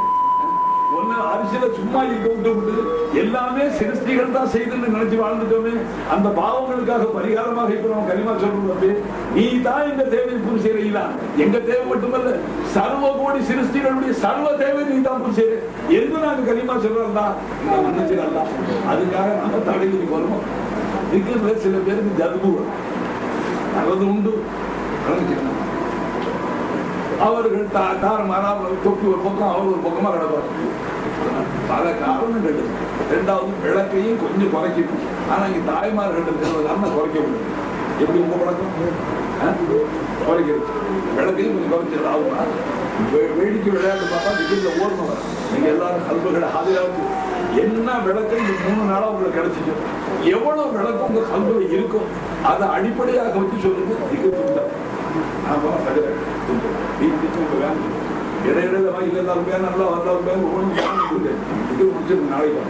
ஒன்னு அரிசியில சும்மா இருக்க விட்டு எல்லாமே சிருஷ்டிகள் தான் செய்துன்னு நினைச்சு வாழ்ந்துட்டோமே. அந்த பாவங்களுக்காக பரிகாரமாக இப்ப நம்ம கரிமா சொல்றோம். நம்பி நீ தான் எங்க தேவையை பூர்த்தி செய்யறீங்களா? எங்க தேவை மட்டுமல்ல, சர்வ கோடி சிருஷ்டிகளுடைய சர்வ தேவை நீ தான் பூர்த்தி செய்யற என்று நாங்க கரிமா சொல்றோம்டா. மன்னிச்சிடலாம். அதுக்காக நாங்க தடைக்கு வருவோம். இருக்கிற சில பேருக்கு ஜதுபு நல்லது உண்டு. அவர்கள் தாரமாரா தொப்பி ஒரு பக்கம், அவர் ஒரு பக்கமா கிடப்பார். பல காரணங்கள். 2வது விளக்கையும் கொஞ்சம் குறைக்கணும். ஆனா இங்க தாய்மார்கள் இருக்கிறதுனால குறைக்க முடியும். எப்படி உங்க பழக்கம்? குறைக்கிறது. விளக்கையும் கொஞ்சம் குறைச்சிடலாம். வேடிக்கை விளையாட்டு பார்த்தா திடீர்ல ஓடணும் வர. நீங்க எல்லாரும் கல்விகளை ஆதிராவுக்கு என்ன விளக்கு இந்த 3 நாளா உங்களுக்கு கிடைச்சிச்சு, எவ்வளவு விளக்கு உங்க கல்வில இருக்கும் அதை அடிப்படையாக வச்சு சொல்லுங்க. இடையில வாங்கி இருந்தாலும் நல்லா வந்தாலும் முடிச்சு நாளைக்கு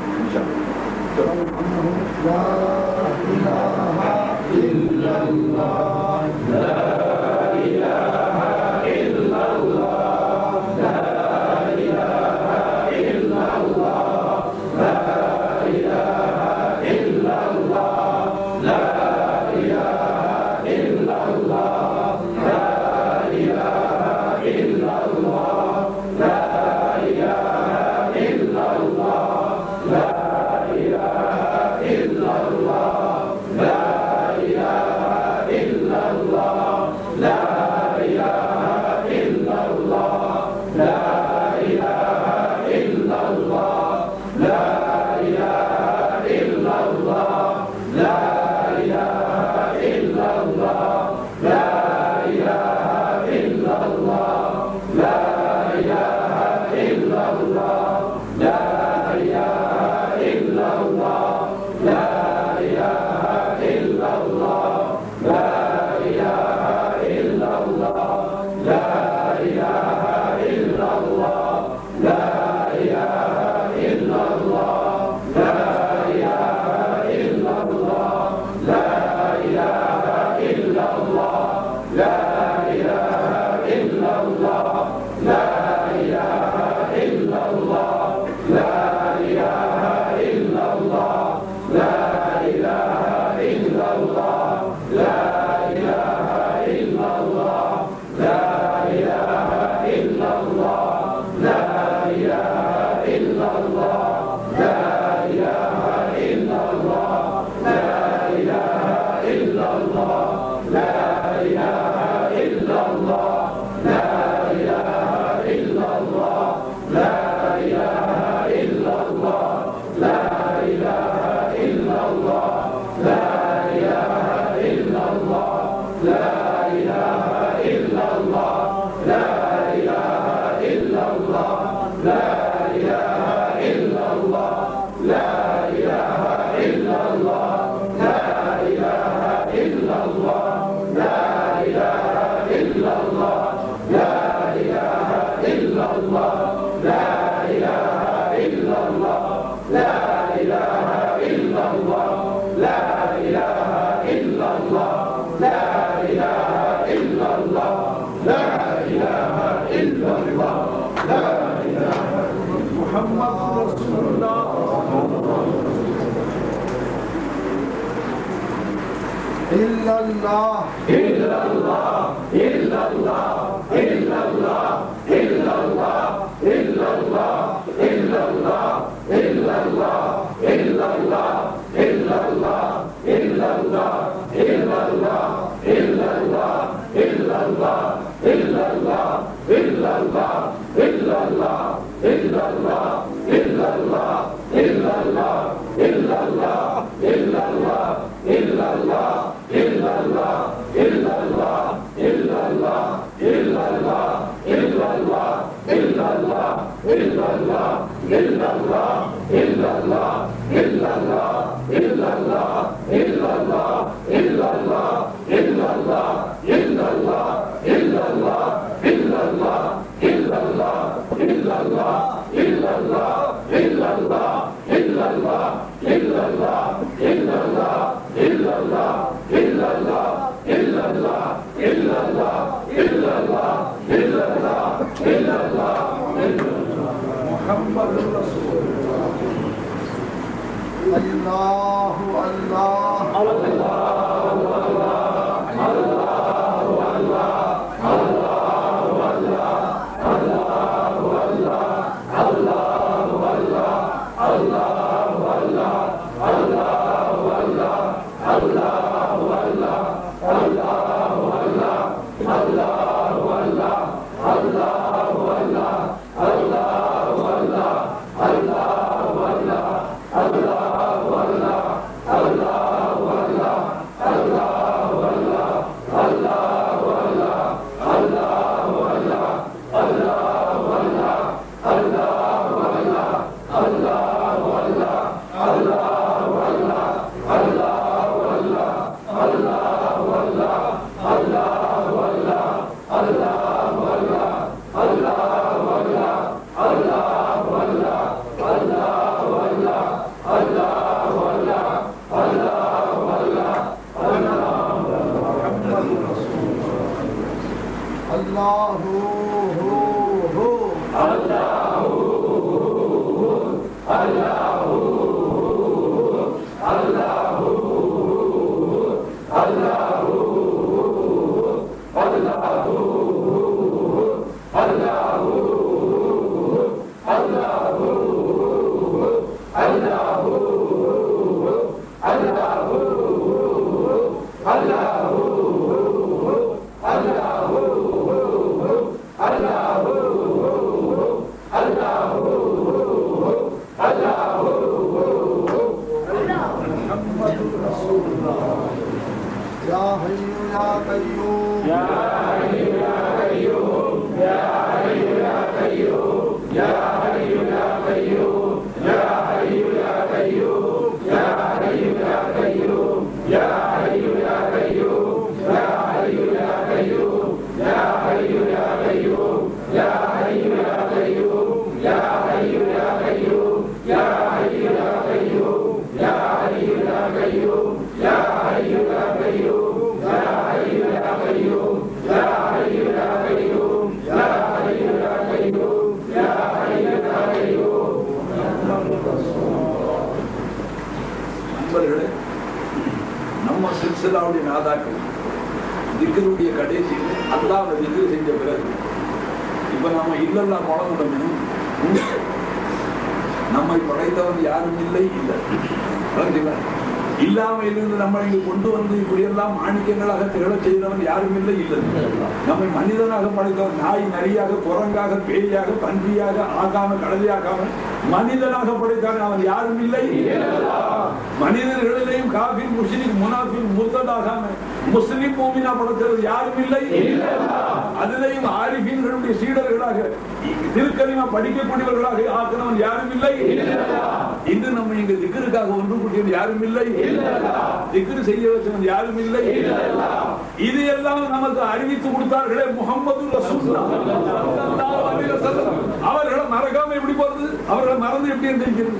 அவர்களை மறக்காம எப்படி போறது, அவர்களை மறந்து எப்படி எந்திரிக்கிறது?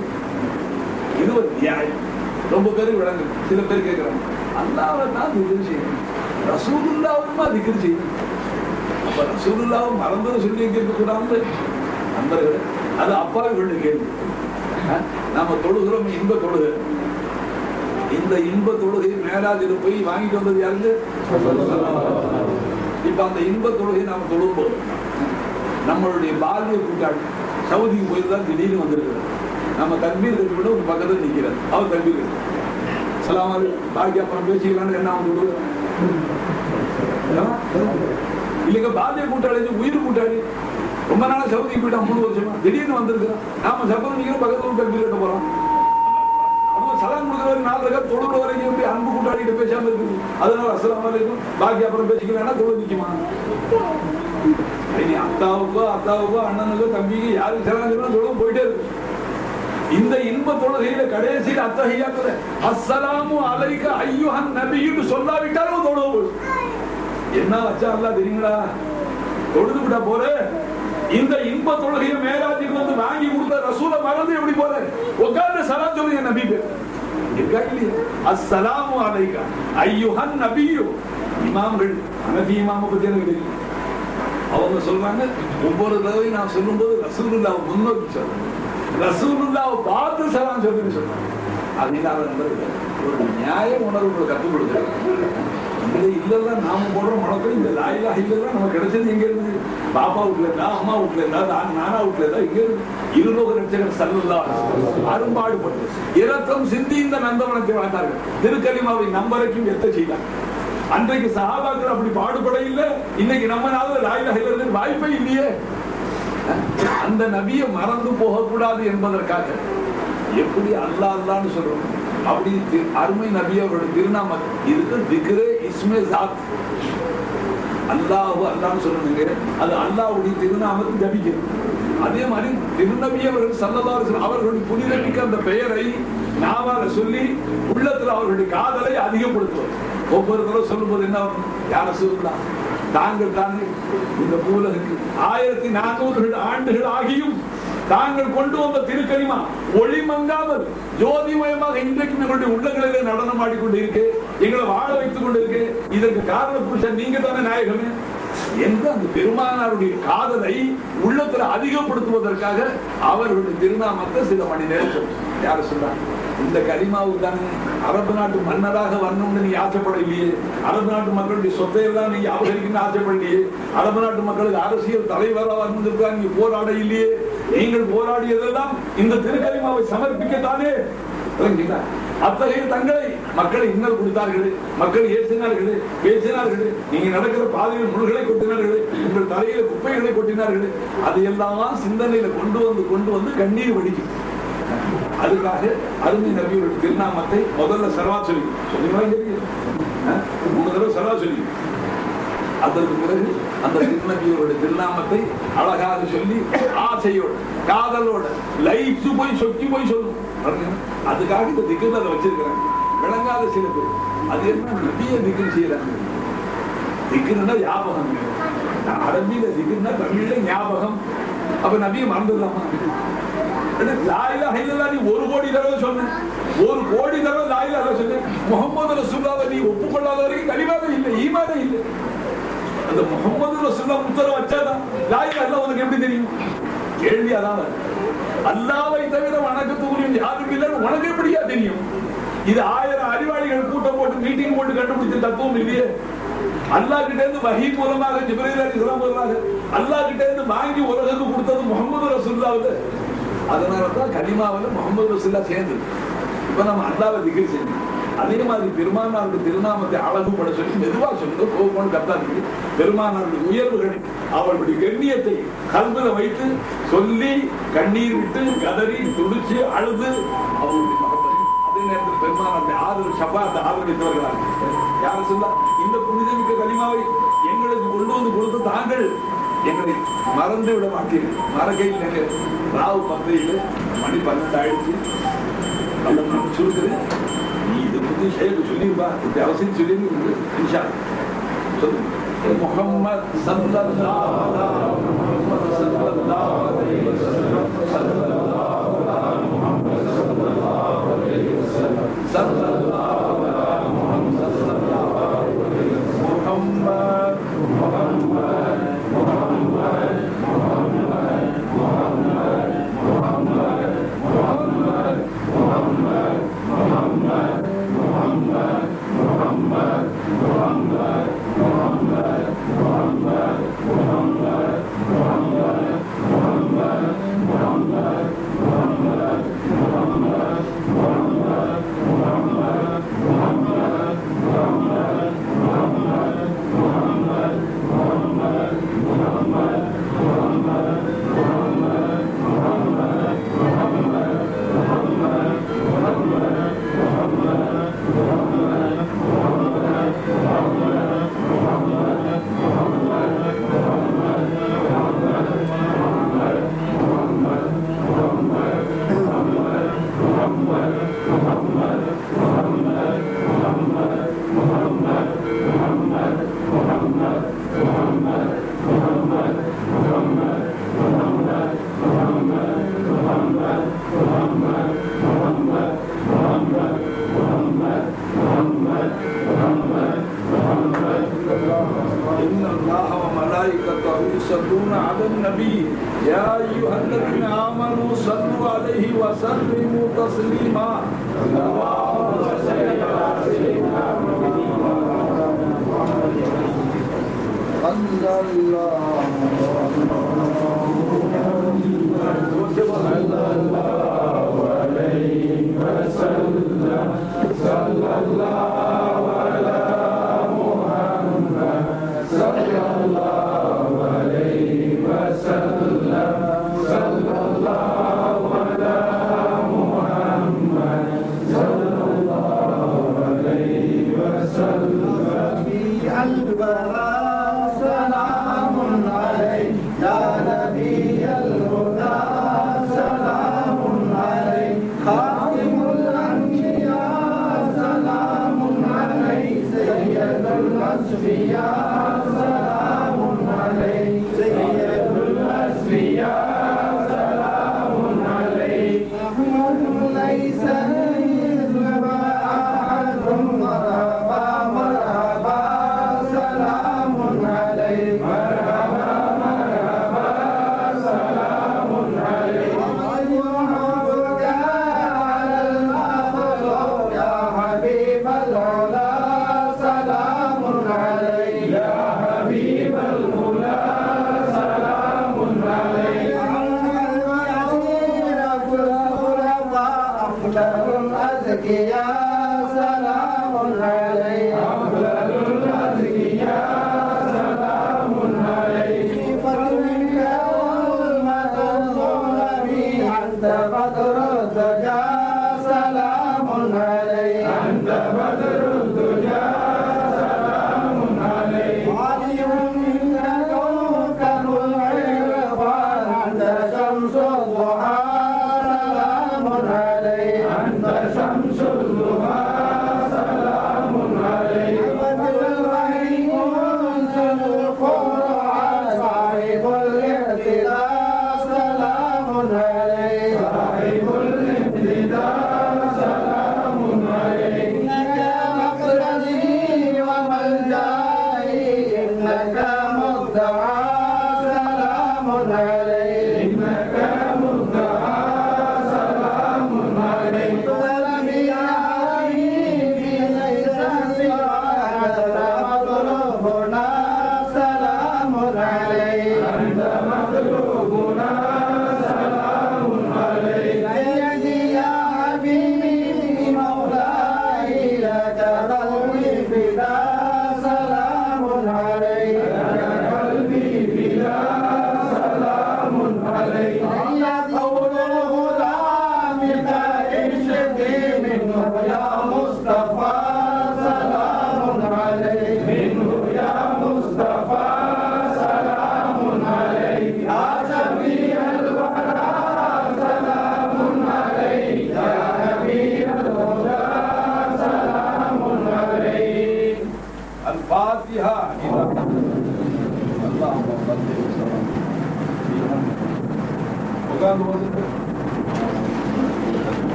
இது ஒரு நியாயம். ரொம்ப பேருக்கு விளங்கு. சில பேர் கேட்கிறாங்க, அல்லாஹ்வை தான் திக்ர் செய்யணும், ரசூலுல்லாஹ்வுமா திக்ர் செய்யணும். அப்ப ரசூலுல்லாஹ்வை மறந்து சொல்லி எங்க இருக்கக்கூடாது நண்பர்களே? அது அப்பாவிகளுடைய கேள்வி. நாம தொழுகிறோம், இன்ப தொழுகை. இந்த இன்ப தொழுகை மேலாஜில் போய் வாங்கிட்டு வந்தது யாருங்க? இப்ப அந்த இன்ப தொழுகை நாம தொழும் போது நம்மளுடைய பால்ய கூட்டாளி சவுதிக்கு போயிருந்தான் திடீர்னு வந்திருக்கிறார். நம்ம தக்பீர் கட்டி விட ஒரு பக்கத்தில் நிற்கிறார். அவர் தக்பீர் கட்டி சலாம் பாக்கி அப்புறம் பேசிக்கலான்னு என்ன அவங்க இல்லைங்க. பால்ய கூட்டாளி உயிர் கூட்டாளி ரொம்ப நாளா சவுதிக்கு போயிட்டா 3 வருஷமா திடீர்னு வந்திருக்கிறோம். நாம சப்பரம் நிக்கிற பக்கத்துல தக்பீர் கட்ட போறோம். அதுவும் சலாம் கொடுக்குற 4 ரகத் தொழுகிற வரைக்கும் எப்படி அன்பு கூட்டாளிகிட்ட பேசாம இருக்குது. அதனால அஸ்ஸலாமு அலைக்கும் பாக்கி அப்புறம் பேசிக்கலாம் தொழு நிக்குமா? அத்தாவுக்கோ அண்ணனுக்கோ தம்பிக்கு யாருக்கு சலாம் தொழும் போயிட்டே இருக்கு. இந்த இன்ப தொழுகையில கடைசியில் அத்தஹியாத்துல அஸ்ஸலாமு அலைக அய்யுஹன் நபின்னு சொல்லாவிட்டாலும் தொழுவு போகுது. என்ன வச்சா அல்லாஹ் தெரியுங்களா? தொழுது விட்டா போற. இந்த இன்ப தொழுகையை மேலாஜுக்கு வந்து வாங்கி கொடுத்த ரசூலை மறந்து எப்படி போற? உட்கார்ந்து சலாம் சொல்லுங்க நபி பேர் இருக்கா இல்லையா? அஸ்ஸலாமு அலைக அய்யுஹன் நபியு. இமாம்கள் ஹனஃபி இமாம பத்தி எனக்கு தெரியும். அவங்க சொல்றாங்க, ஒவ்வொரு தடவையும் நான் சொல்லும் போது ரசூலுல்லாஹ் முன்னோக்கி சொல்றேன், ரசூலுல்லாஹ் பார்த்து சலாம் சொல்லுங்க சொல்றாங்க. அதனால ஒரு நியாய உணர்வு கற்றுக் கொடுக்குறாங்க. இது இல்லைல்ல நாம போடுற முழக்கம் இந்த லா இலாஹ இல்லல்லாஹ் நமக்கு கிடைச்சது எங்க இருந்து? பாப்பா வீட்டுல இருந்தா, அம்மா வீட்டுல இருந்தா, நானா வீட்டுல இருந்தா, இங்க இருலோக ரட்சகர் ஸல்லல்லாஹு அலைஹி வஸல்லம் அரும்பாடுபட்டு இரத்தம் சிந்தி இந்த நந்தவனத்தை வாழ்ந்தார்கள். திருக்கலிமாவை நம்பரைக்கும் எத்த செய்தார். அன்றைக்கு சஹாபாக்கள் அப்படி பாடுபட இல்லை. இன்னைக்கு நம்ம நாள் லா இலாஹ இல்லல்லாஹ் வாய்ப்பே இல்லையே. அந்த நபியை மறந்து போகக்கூடாது என்பதற்காக எப்படி அல்லாஹ் அல்லாஹ்னு சொல்றோம். அப்படி அருமை நபி அவருடைய திருநாம இதுக்கு திக்ரே இஸ்மே ஜாத். அல்லாஹ் அல்லாஹ்னு சொல்லணுங்க. அது அல்லாஹ்வுடைய திருநாமத்தை ஜபிக்கிறது. அதே மாதிரி திருநபி அவர்கள் ஸல்லல்லாஹு அலைஹி வஸல்லம் அவர்களுடைய புனிதமிக்க அந்த பெயரை நாவால சொல்லி உள்ளத்துல அவர்களுடைய காதலை அதிகப்படுத்துவது. ஒவ்வொரு தடவை சொல்லும் போது என்ன யார சொல்லலாம், தாங்கள் தானே இந்த பூலகுக்கு 1400 ஆண்டுகள் ஆகியும் தாங்கள் கொண்டு வந்த திருக்கலிமா ஒளிமங்காமல் ஜோதிமயமாக இன்றைக்கு எங்களுடைய உள்ளங்களிலே நடனம் ஆடிக்கொண்டு இருக்கு, எங்களை வாழ வைத்துக் கொண்டு இருக்கு. இதற்கு காரண புருஷன் நீங்க தானே நாயகமே என்று அந்த பெருமானாருடைய காதலை உள்ளத்துல அதிகப்படுத்துவதற்காக அவர்களுடைய திருநாமத்தை சில மணி நேரம் யார சொல்றாங்க. இந்த கலிமாவுக்கு தானே அரபு நாட்டு மன்னராக வரணும்னு நீ ஆசைப்பட இல்லையே, அரபு நாட்டு மக்களுடைய சொத்தை எல்லாம் நீ அபகரிக்கணும்னு ஆசைப்படலையே, அரபு நாட்டு மக்களுக்கு அரசியல் தலைவராக வரணும்னு நீ போராட இல்லையே. நீங்கள் போராடியதெல்லாம் இந்த திருக்கலிமாவை சமர்ப்பிக்கத்தானே. அத்தகைய தங்களை மக்களை இன்னல் கொடுத்தார்களே, மக்கள் ஏற்றினார்களே, பேசினார்களே, நீங்க நடக்கிற பாதையில் முள்களை கொட்டினார்களே, உங்கள் தலையில குப்பைகளை கொட்டினார்களே, அதையெல்லாம் சிந்தனையில கொண்டு வந்து கண்ணீர் வடிக்கும். அதுக்காக அருமை நபியோட திருநாமத்தை முதல்ல சரவா சொல்லி 3 தடவை சரவா சொல்லி அதற்கு பிறகு அந்த திருநபியோட திருநாமத்தை அழகாக சொல்லி ஆசையோட காதலோட லைஃப் போய் சொக்கி போய் சொல்லணும். அதுக்காக இந்த திக்ர் அதை வச்சிருக்கிறாங்க. விளங்காத சில பேர் அது என்ன நபியை திக்ர் செய்யறாங்க. திக்ருன்னா ஞாபகம், அரபியில திக்ருன்னா தமிழ்ல ஞாபகம். அப்ப நபியை மறந்துடலாமா? லா இலாஹ இல்லல்லாஹ் நீ 1 கோடி தடவை சொன்ன, 1 கோடி தடவை லா இலாஹ சொன்ன, முஹம்மது ரசூலுல்லாஹ் நீ ஒப்புக்கொள்ளாத வரைக்கும் கலிமாவே இல்லை, ஈமானே இல்லை. அந்த முஹம்மது ரசூலுல்லாஹ் உத்தரவு வச்சாதான் லா இலாஹ இல்லல்லாஹ் உனக்கு எப்படி தெரியும்? கேள்வி அதான். அல்லாஹ்வை தவிர வணக்கத்துக்குரிய யாரும் இல்லைன்னு உனக்கு எப்படியா தெரியும்? இது 1000 அறிவாளிகள் கூட்டம் போட்டு மீட்டிங் போட்டு கண்டுபிடிச்ச தத்துவம் இல்லையே. அல்லாஹ் கிட்ட இருந்து வஹீ மூலமாக ஜிப்ரீல் அலைஹிஸ்ஸலாம் மூலமாக அல்லாஹ் கிட்ட இருந்து வாங்கி உலகத்துக்கு கொடுத்தது முஹம்மது ரசூலுல்லாஹ். அதனாலதான் கலிமாவில் முஹம்மது ரசூலுல்லாஹ் சேர்ந்து இப்ப நம்ம அல்லாஹ்வை திக்ர் செய்யணும். அதே மாதிரி பெருமானாருடைய திருநாமத்தை அழகுபட சொல்லி மெதுவா சொல்லுங்க, கோபம் கத்தாதீங்க. பெருமானாருடைய உயர்வுகளை அவர்களுடைய கண்ணியத்தை கல்வில வைத்து சொல்லி கண்ணீர் விட்டு கதறி துடிச்சு அழுது அவருடைய அதே நேரத்தில் பெருமானாருடைய ஆதரவித்தவர்களாக யார சொல்ல இந்த புனிதமிக்க கலிமாவை எங்களுக்கு கொண்டு வந்து கொடுத்து தாங்கள் எங்களை மறந்து விட மாட்டீர்கள். மறக்கையில் ராவு 10 மணி 12 ஆயிடுச்சு. சொல்லுறது நீ இதை பத்தி சொல்லிருப்பா, இந்த அவசியம் சொல்லி இன்ஷா சொல்லுங்க. முஹம்மது ஸல்லல்லாஹு அலைஹி வஸல்லம் الله وملائكته يصلون على النبي يا أيها الذين آمنوا صلوا عليه وسلموا تسليما اللهم صل على سيدنا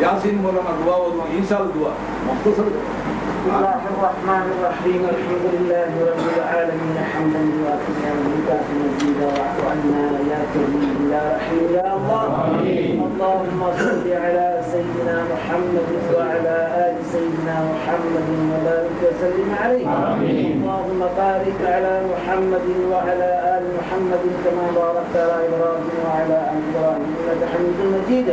यासीन मौलाना दुआ और ईसा दुआ मुख्तसर بسم الله الرحمن الرحيم الحمد لله رب العالمين حمدا يوافي نعمه مزيدا واعف عنا يا كريم يا رحيم يا الله اللهم صل على سيدنا محمد وعلى ال سيدنا محمد وبارك وسلم عليه اللهم بارك على محمد وعلى ال محمد كما باركت على ابراهيم وعلى ال ابراهيم انك حميد مجيد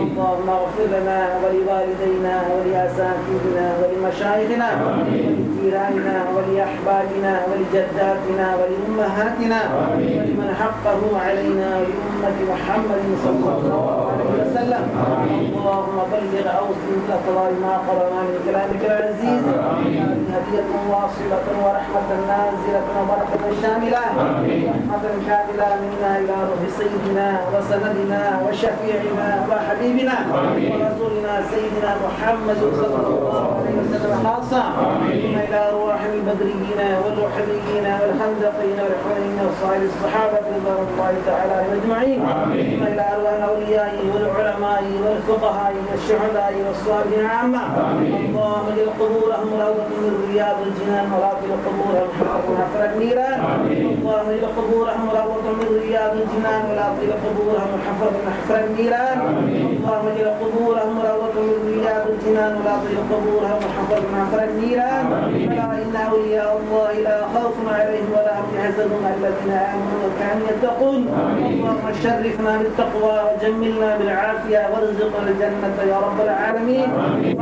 اللهم اغفر لنا ولوالدينا ولاساتذتنا ولمشايخنا ولجيراننا ولأحبابنا ولجداتنا ولأمهاتنا ولمن حقه علينا ولأمة محمد صلى الله عليه وسلم اللهم بلغ أوصي الأطلال ما قرأنا من كلامك العزيز هدية واصلة ورحمة نازلة وبركة شاملة رحمة شاملة منا إلى روح سيدنا وسندنا وشفيعنا وحبيبنا ورسولنا سيدنا محمد صلى الله عليه وسلم خاصة إلى أرواح البدريين والوحديين والخندقين والحنين وصائر الصحابة رضوان الله تعالى أجمعين إلى أرواح الأولياء والعلماء والفقهاء والشهداء والصالحين عامة اللهم اجعل قبورهم روضة من رياض الجنان ولا تجعل قبورهم حفر النيران اللهم اجعل قبورهم روضة من رياض الجنان ولا تجعل قبورهم حفر النيران اللهم اجعل قبورهم روضة من رياض الجنان ولا تجعل قبورهم حفر النيران ألا إن أولياء الله لا خوف عليهم ولا هم يحزنون الذين آمنوا وكانوا يتقون اللهم شرفنا بالتقوى وجملنا بالعافية وارزقنا الجنة يا رب العالمين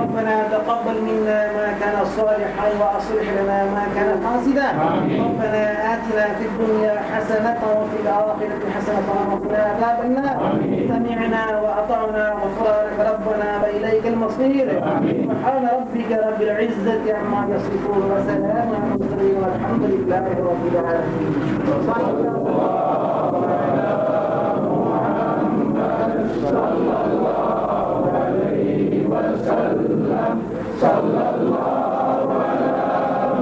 ربنا تقبل منا ما كان صالحا وأصلح لنا ما كان فاسدا ربنا آتنا في الدنيا حسنة وفي الآخرة حسنة وقنا عذاب النار سمعنا وأطعنا غفرانك ربنا وإليك المصير سبحان ربك رب العزة عما يصفون وسلام على المرسلين والحمد لله رب العالمين. صلى الله على محمد صلى الله عليه وسلم صلى الله على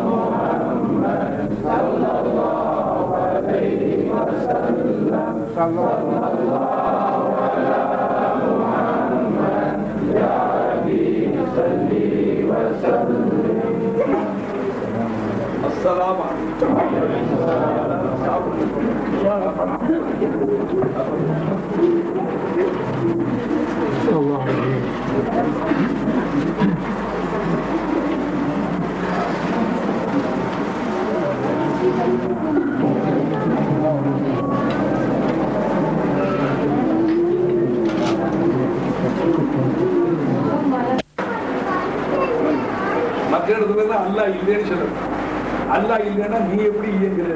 محمد صلى الله عليه وسلم صلى الله على محمد يا ربي صل وسلم. السلام عليكم. الله மற்ற இடத்துல அல்லாஹ் இல்லைன்னு சொல்லணும். அல்லாஹ் இல்லைன்னா நீ எப்படி இயங்குற?